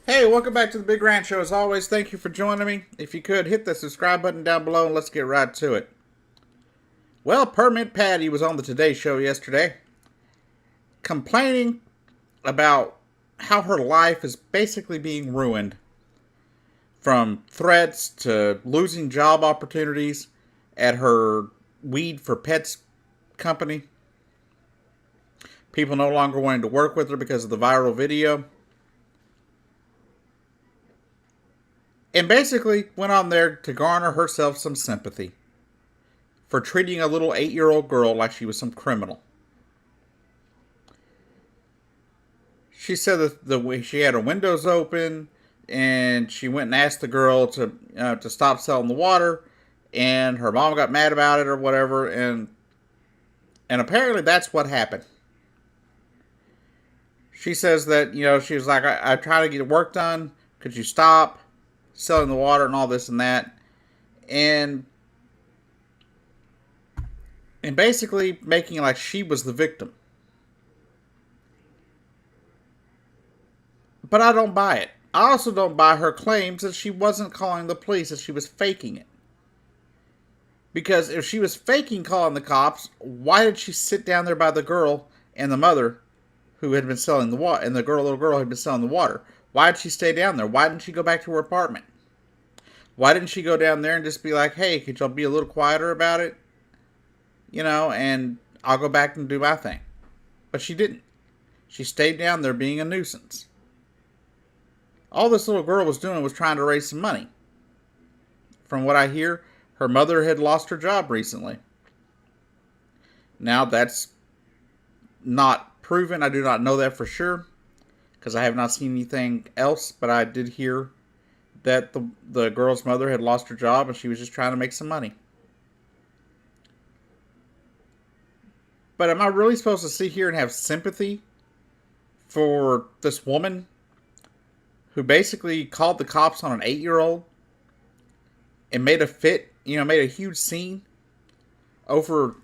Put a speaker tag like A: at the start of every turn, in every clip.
A: Hey, welcome back to the Big Ranch Show. As always, thank you for joining me. If you could, hit the subscribe button down below and let's get right to it. Well, Permit Patty was on the Today Show yesterday, complaining about how her life is basically being ruined, from threats to losing job opportunities at her Weed for Pets company, people no longer wanting to work with her because of the viral video, and basically went on there to garner herself some sympathy for treating a little 8-year-old girl like she was some criminal. She said that she had her windows open, and she went and asked the girl to stop selling the water, and her mom got mad about it or whatever, and apparently that's what happened. She says that she was like, I try to get work done. Could you stop selling the water and all this and that, and basically making it like she was the victim. But I don't buy it. I also don't buy her claims that she wasn't calling the police, that she was faking it. Because if she was faking calling the cops, why did she sit down there by the girl and the mother who had been selling the water, and the little girl who had been selling the water? Why did she stay down there? Why didn't she go back to her apartment? Why didn't she go down there and just be like, hey, could y'all be a little quieter about it? And I'll go back and do my thing. But she didn't. She stayed down there being a nuisance. All this little girl was doing was trying to raise some money. From what I hear, her mother had lost her job recently. Now, that's not proven. I do not know that for sure, because I have not seen anything else, but I did hear that the girl's mother had lost her job and she was just trying to make some money. But am I really supposed to sit here and have sympathy for this woman who basically called the cops on an 8-year-old and made a huge scene over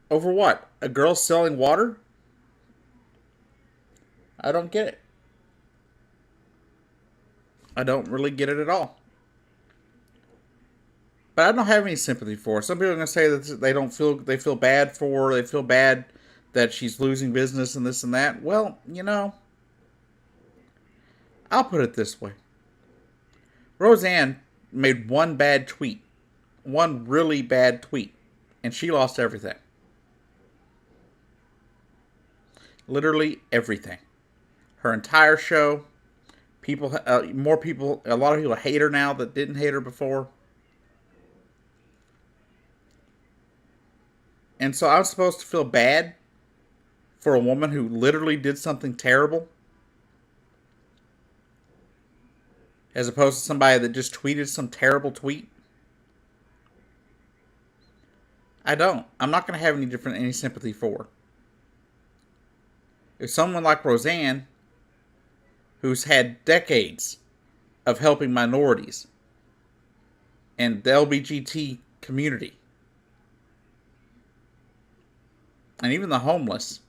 A: what? A girl selling water? I don't get it. I don't really get it at all. But I don't have any sympathy for her. Some people are going to say that they feel bad for her, they feel bad that she's losing business and this and that. Well, I'll put it this way. Roseanne made one bad tweet. One really bad tweet. And she lost everything. Literally everything. Her entire show. A lot of people hate her now that didn't hate her before. And so I'm supposed to feel bad for a woman who literally did something terrible, as opposed to somebody that just tweeted some terrible tweet? I don't. I'm not going to have any sympathy for her. If someone like Roseanne, who's had decades of helping minorities and the LGBT community, and even the homeless,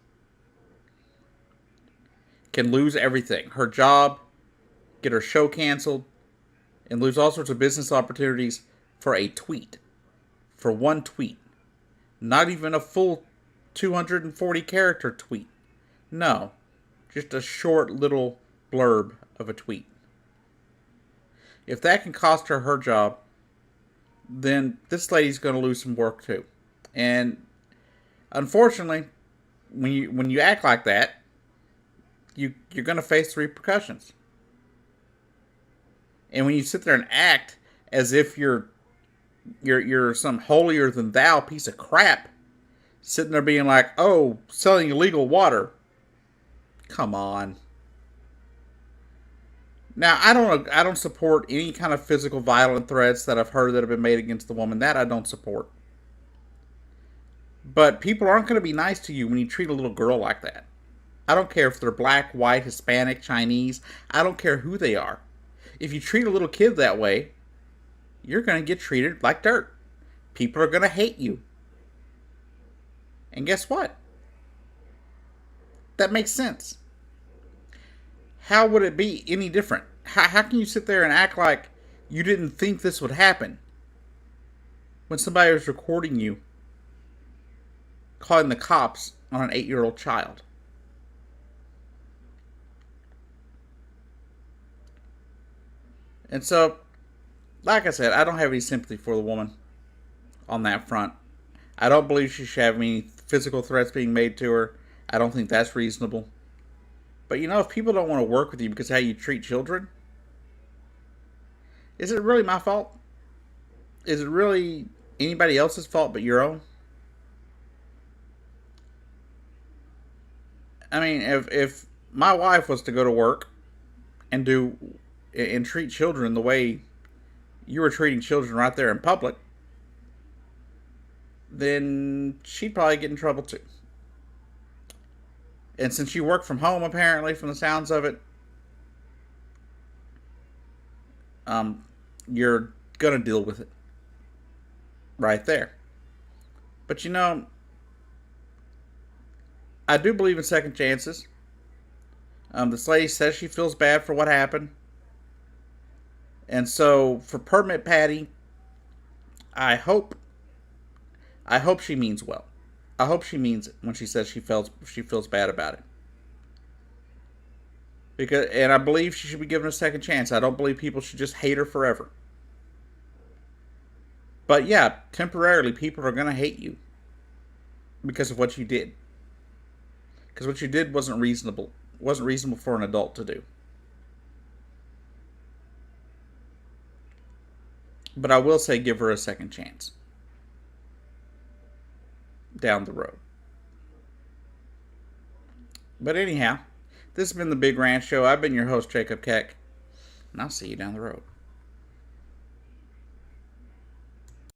A: can lose everything. Her job, get her show canceled, and lose all sorts of business opportunities for a tweet. For one tweet. Not even a full 240 character tweet. No. Just a short little blurb of a tweet. If that can cost her job, then this lady's going to lose some work too. And unfortunately, when you act like that, you're going to face the repercussions. And when you sit there and act as if you're some holier than thou piece of crap, sitting there being like, oh, selling illegal water. Come on. Now, I don't support any kind of physical violent threats that I've heard that have been made against the woman. That I don't support. But people aren't going to be nice to you when you treat a little girl like that. I don't care if they're black, white, Hispanic, Chinese. I don't care who they are. If you treat a little kid that way, you're going to get treated like dirt. People are going to hate you. And guess what? That makes sense. how would it be any different? How can you sit there and act like you didn't think this would happen when somebody was recording you calling the cops on an 8-year-old child? And so, like I said, I don't have any sympathy for the woman on that front. I don't believe she should have any physical threats being made to her. I don't think that's reasonable. But if people don't want to work with you because of how you treat children, is it really my fault? Is it really anybody else's fault but your own? I mean, if my wife was to go to work and treat children the way you were treating children right there in public, then she'd probably get in trouble too. And since you work from home, apparently, from the sounds of it, you're gonna deal with it right there. But I do believe in second chances. This lady says she feels bad for what happened. And so for Permit Patty, I hope she means well. I hope she means it when she says she feels bad about it. And I believe she should be given a second chance. I don't believe people should just hate her forever. But yeah, temporarily people are going to hate you because of what you did. Because what you did wasn't reasonable. It wasn't reasonable for an adult to do. But I will say give her a second chance down the road. But anyhow, this has been the Big Ranch Show. I've been your host, Jacob Keck, and I'll see you down the road.